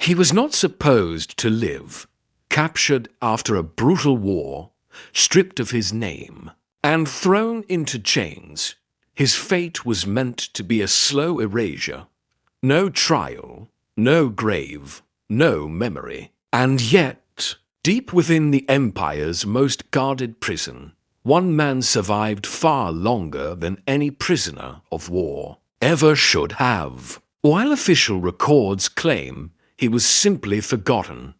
He was not supposed to live, captured after a brutal war, stripped of his name, and thrown into chains. His fate was meant to be a slow erasure. No trial, no grave, no memory. And yet, deep within the Empire's most guarded prison, one man survived far longer than any prisoner of war ever should have. While official records claim he was simply forgotten,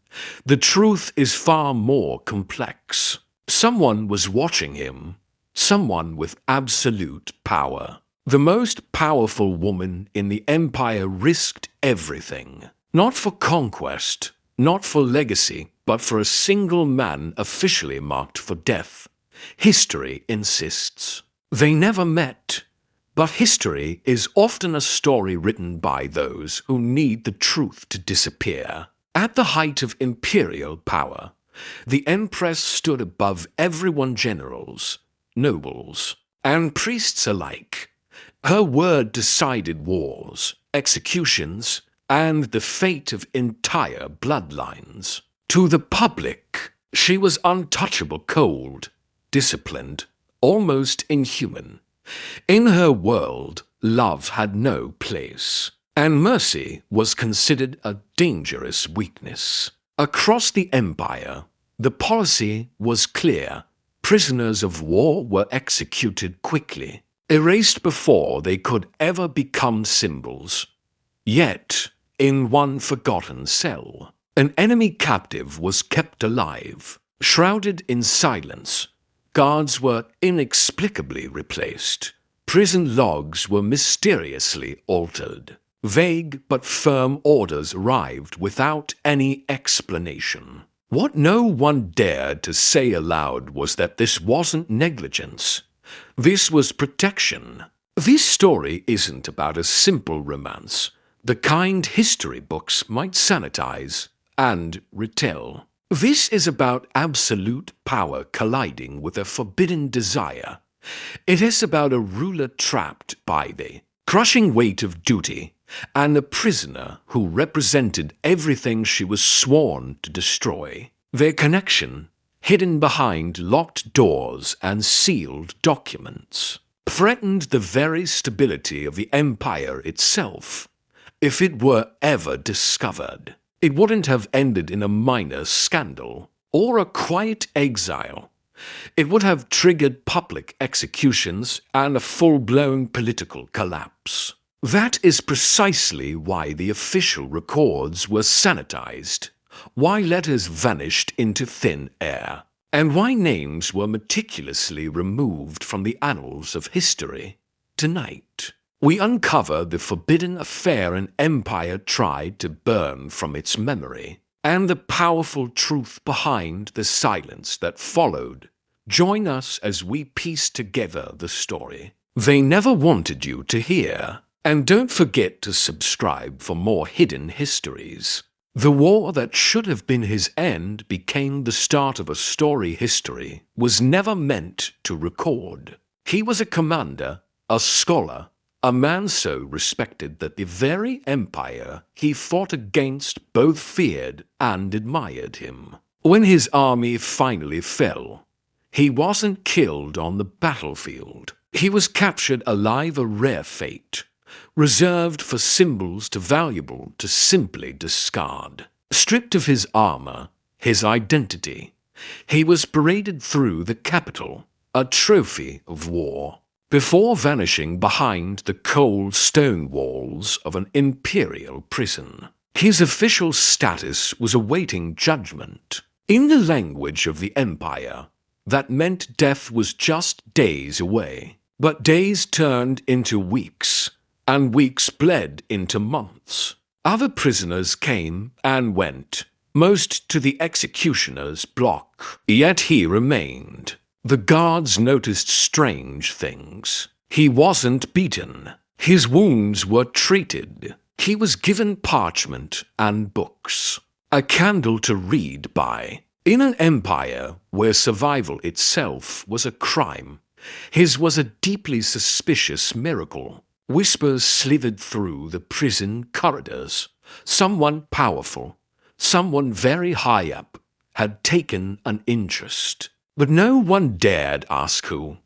the truth is far more complex. Someone was watching him, someone with absolute power. The most powerful woman in the Empire risked everything. Not for conquest, not for legacy, but for a single man officially marked for death. History insists. They never met. But history is often a story written by those who need the truth to disappear. At the height of imperial power, the Empress stood above everyone, generals, nobles, and priests alike. Her word decided wars, executions, and the fate of entire bloodlines. To the public, she was untouchable, cold, disciplined, almost inhuman. In her world, love had no place, and mercy was considered a dangerous weakness. Across the Empire, the policy was clear. Prisoners of war were executed quickly, erased before they could ever become symbols. Yet, in one forgotten cell, an enemy captive was kept alive. Shrouded in silence, guards were inexplicably replaced. Prison logs were mysteriously altered. Vague but firm orders arrived without any explanation. What no one dared to say aloud was that this wasn't negligence. This was protection. This story isn't about a simple romance, the kind history books might sanitize and retell. This is about absolute power colliding with a forbidden desire. It is about a ruler trapped by the crushing weight of duty and a prisoner who represented everything she was sworn to destroy. Their connection, hidden behind locked doors and sealed documents, threatened the very stability of the Empire itself. If it were ever discovered, it wouldn't have ended in a minor scandal or a quiet exile. It would have triggered public executions and a full-blown political collapse. That is precisely why the official records were sanitized, why letters vanished into thin air, and why names were meticulously removed from the annals of history. Tonight, we uncover the forbidden affair an empire tried to burn from its memory, and the powerful truth behind the silence that followed. Join us as we piece together the story they never wanted you to hear. And don't forget to subscribe for more hidden histories. The war that should have been his end became the start of a story history was never meant to record. He was a commander, a scholar, a man so respected that the very empire he fought against both feared and admired him. When his army finally fell, he wasn't killed on the battlefield. He was captured alive, a rare fate, reserved for symbols too valuable to simply discard. Stripped of his armor, his identity, he was paraded through the capital, a trophy of war, before vanishing behind the cold stone walls of an imperial prison. His official status was awaiting judgment. In the language of the Empire, that meant death was just days away. But days turned into weeks, and weeks bled into months. Other prisoners came and went, most to the executioner's block. Yet he remained. The guards noticed strange things. He wasn't beaten. His wounds were treated. He was given parchment and books, a candle to read by. In an empire where survival itself was a crime, his was a deeply suspicious miracle. Whispers slithered through the prison corridors. Someone powerful, someone very high up, had taken an interest. But no one dared ask who,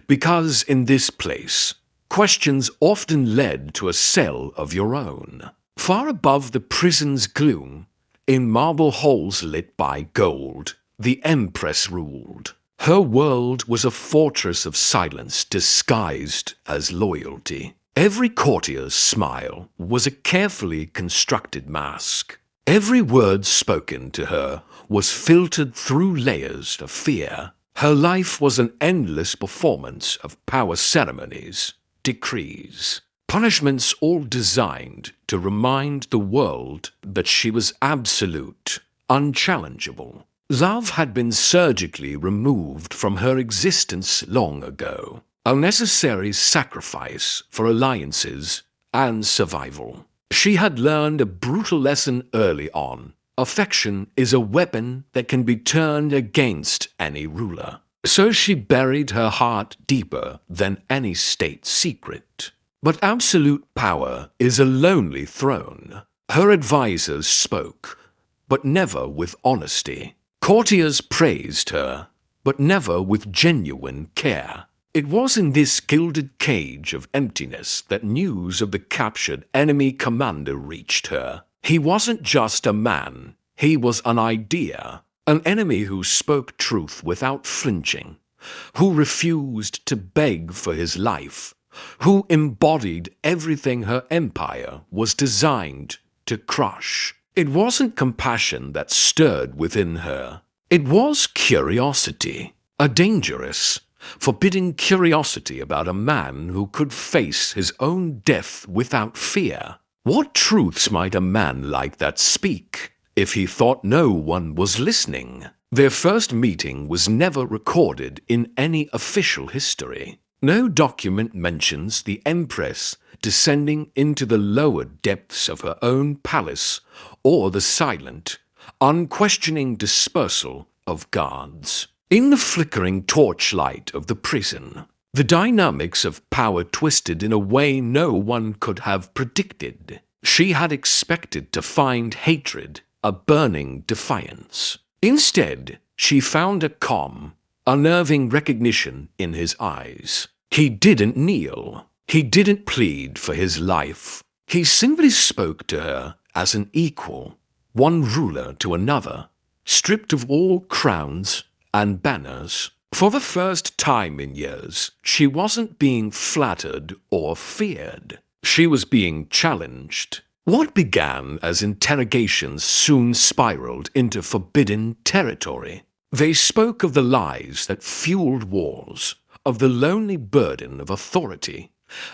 because in this place, questions often led to a cell of your own. Far above the prison's gloom, in marble halls lit by gold, the Empress ruled. Her world was a fortress of silence disguised as loyalty. Every courtier's smile was a carefully constructed mask. Every word spoken to her was filtered through layers of fear. Her life was an endless performance of power ceremonies, decrees, punishments all designed to remind the world that she was absolute, unchallengeable. Love had been surgically removed from her existence long ago, a necessary sacrifice for alliances and survival. She had learned a brutal lesson early on. Affection is a weapon that can be turned against any ruler. So she buried her heart deeper than any state secret. But absolute power is a lonely throne. Her advisors spoke, but never with honesty. Courtiers praised her, but never with genuine care. It was in this gilded cage of emptiness that news of the captured enemy commander reached her. He wasn't just a man, he was an idea, an enemy who spoke truth without flinching, who refused to beg for his life, who embodied everything her empire was designed to crush. It wasn't compassion that stirred within her. It was curiosity, a dangerous, forbidding curiosity about a man who could face his own death without fear. What truths might a man like that speak if he thought no one was listening? Their first meeting was never recorded in any official history. No document mentions the Empress descending into the lower depths of her own palace or the silent, unquestioning dispersal of guards. In the flickering torchlight of the prison, the dynamics of power twisted in a way no one could have predicted. She had expected to find hatred, a burning defiance. Instead, she found a calm, unnerving recognition in his eyes. He didn't kneel. He didn't plead for his life. He simply spoke to her as an equal, one ruler to another, stripped of all crowns and banners. For the first time in years, she wasn't being flattered or feared. She was being challenged. What began as interrogations soon spiraled into forbidden territory. They spoke of the lies that fueled wars, of the lonely burden of authority,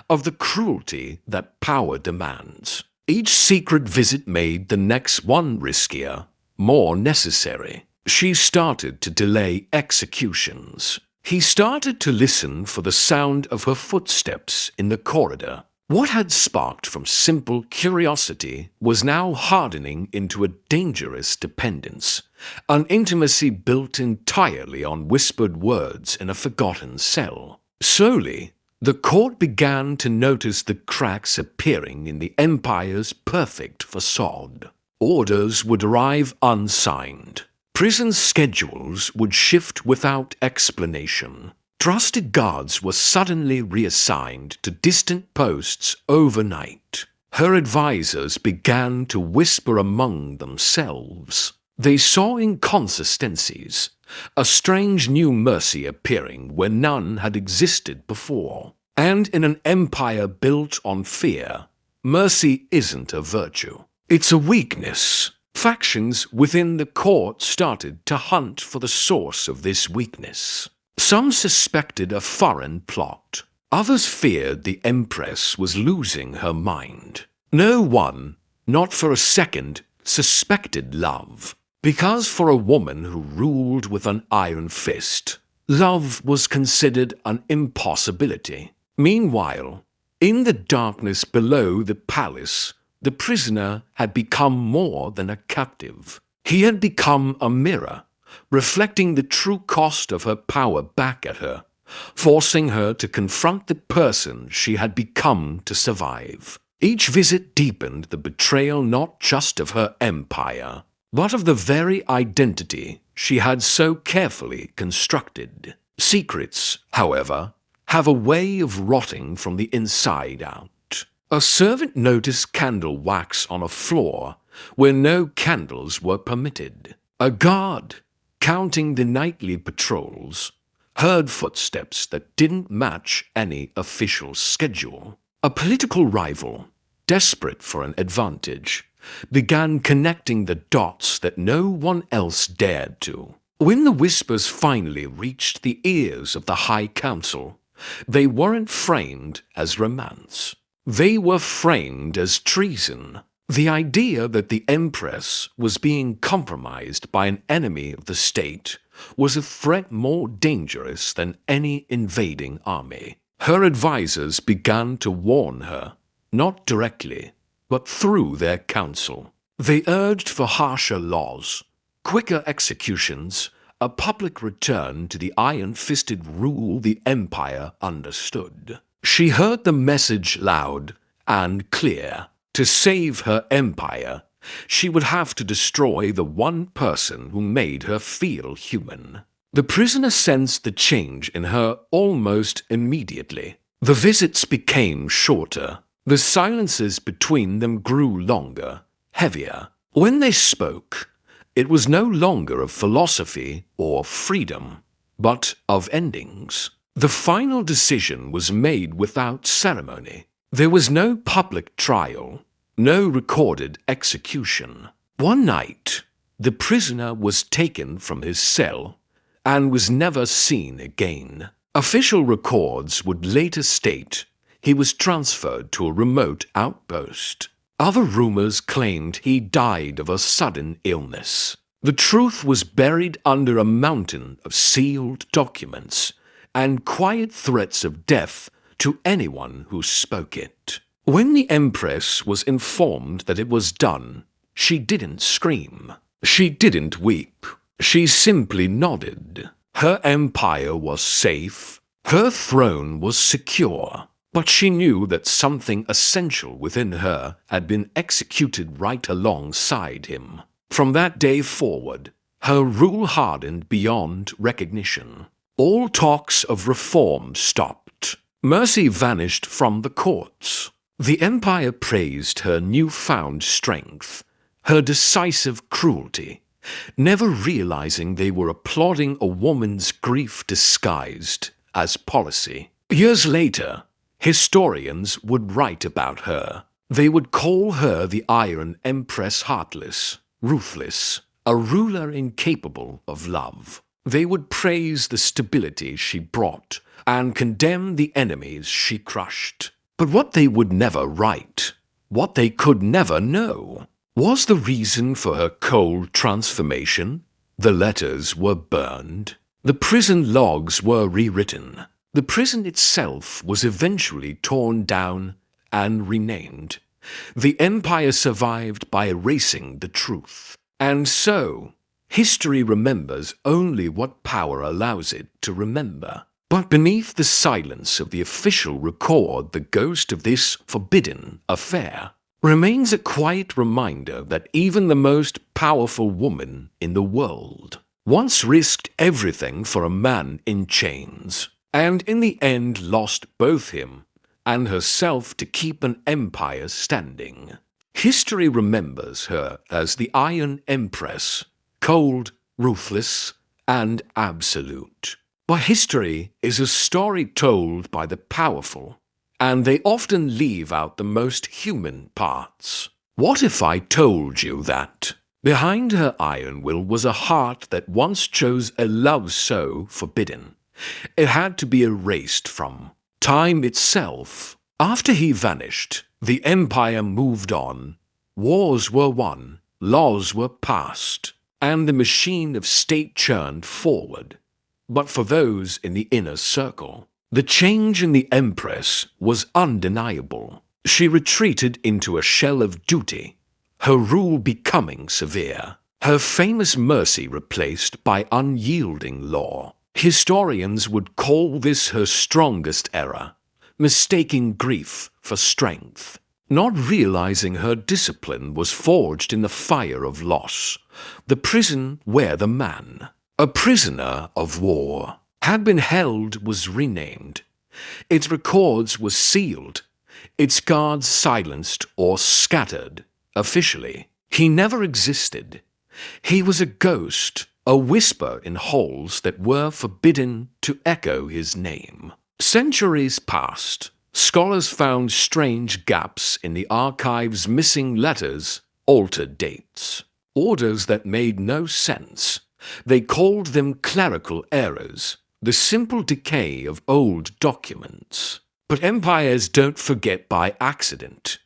of the cruelty that power demands. Each secret visit made the next one riskier, more necessary. She started to delay executions. He started to listen for the sound of her footsteps in the corridor. What had sparked from simple curiosity was now hardening into a dangerous dependence, an intimacy built entirely on whispered words in a forgotten cell. Slowly, the court began to notice the cracks appearing in the Empire's perfect facade. Orders would arrive unsigned. Prison schedules would shift without explanation. Trusted guards were suddenly reassigned to distant posts overnight. Her advisors began to whisper among themselves. They saw inconsistencies, a strange new mercy appearing where none had existed before. And in an empire built on fear, mercy isn't a virtue. It's a weakness. Factions within the court started to hunt for the source of this weakness. Some suspected a foreign plot. Others feared the Empress was losing her mind. No one, not for a second, suspected love. Because for a woman who ruled with an iron fist, love was considered an impossibility. Meanwhile, in the darkness below the palace, the prisoner had become more than a captive. He had become a mirror, reflecting the true cost of her power back at her, forcing her to confront the person she had become to survive. Each visit deepened the betrayal not just of her empire, but of the very identity she had so carefully constructed. Secrets, however, have a way of rotting from the inside out. A servant noticed candle wax on a floor where no candles were permitted. A guard, counting the nightly patrols, heard footsteps that didn't match any official schedule. A political rival, desperate for an advantage, began connecting the dots that no one else dared to. When the whispers finally reached the ears of the High Council, they weren't framed as romance. They were framed as treason. The idea that the Empress was being compromised by an enemy of the state was a threat more dangerous than any invading army. Her advisors began to warn her, not directly, but through their counsel. They urged for harsher laws, quicker executions, a public return to the iron-fisted rule the Empire understood. She heard the message loud and clear. To save her empire, she would have to destroy the one person who made her feel human. The prisoner sensed the change in her almost immediately. The visits became shorter. The silences between them grew longer, heavier. When they spoke, it was no longer of philosophy or freedom, but of endings. The final decision was made without ceremony. There was no public trial, no recorded execution. One night, the prisoner was taken from his cell and was never seen again. Official records would later state he was transferred to a remote outpost. Other rumors claimed he died of a sudden illness. The truth was buried under a mountain of sealed documents and quiet threats of death to anyone who spoke it. When the Empress was informed that it was done, she didn't scream. She didn't weep. She simply nodded. Her empire was safe. Her throne was secure. But she knew that something essential within her had been executed right alongside him. From that day forward, her rule hardened beyond recognition. All talks of reform stopped. Mercy vanished from the courts. The Empire praised her newfound strength, her decisive cruelty, never realizing they were applauding a woman's grief disguised as policy. Years later, historians would write about her. They would call her the Iron Empress, heartless, ruthless, a ruler incapable of love. They would praise the stability she brought and condemn the enemies she crushed. But what they would never write, what they could never know, was the reason for her cold transformation. The letters were burned. The prison logs were rewritten. The prison itself was eventually torn down and renamed. The Empire survived by erasing the truth. And so, history remembers only what power allows it to remember. But beneath the silence of the official record, the ghost of this forbidden affair remains a quiet reminder that even the most powerful woman in the world once risked everything for a man in chains, and in the end lost both him and herself to keep an empire standing. History remembers her as the Iron Empress, cold, ruthless, and absolute. But history is a story told by the powerful, and they often leave out the most human parts. What if I told you that behind her iron will was a heart that once chose a love so forbidden it had to be erased from time itself? After he vanished, the empire moved on. Wars were won, laws were passed, and the machine of state churned forward. But for those in the inner circle, the change in the Empress was undeniable. She retreated into a shell of duty, her rule becoming severe, her famous mercy replaced by unyielding law. Historians would call this her strongest error, mistaking grief for strength. not realizing her discipline was forged in the fire of loss. The prison where the man, a prisoner of war, had been held was renamed. Its records were sealed, its guards silenced or scattered. Officially, he never existed. He was a ghost, a whisper in halls that were forbidden to echo his name. Centuries passed. Scholars found strange gaps in the archive's missing letters, altered dates, orders that made no sense. They called them clerical errors, the simple decay of old documents. But empires don't forget by accident.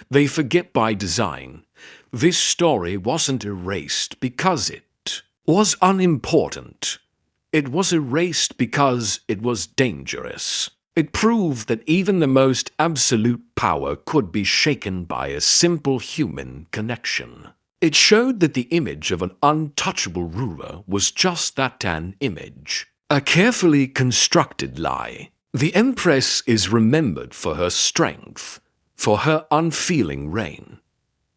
They forget by design. This story wasn't erased because it was unimportant. It was erased because it was dangerous. It proved that even the most absolute power could be shaken by a simple human connection. It showed that the image of an untouchable ruler was just that, an image. A carefully constructed lie. The Empress is remembered for her strength, for her unfeeling reign.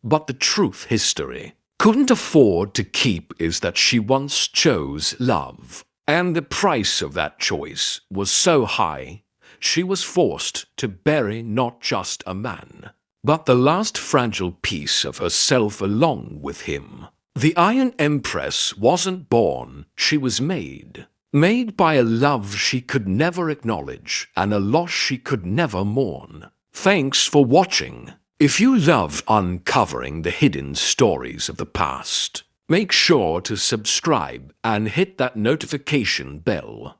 But the truth history couldn't afford to keep is that she once chose love. And the price of that choice was so high, she was forced to bury not just a man, but the last fragile piece of herself along with him. The Iron Empress wasn't born, she was made. Made by a love she could never acknowledge and a loss she could never mourn. Thanks for watching. If you love uncovering the hidden stories of the past, make sure to subscribe and hit that notification bell.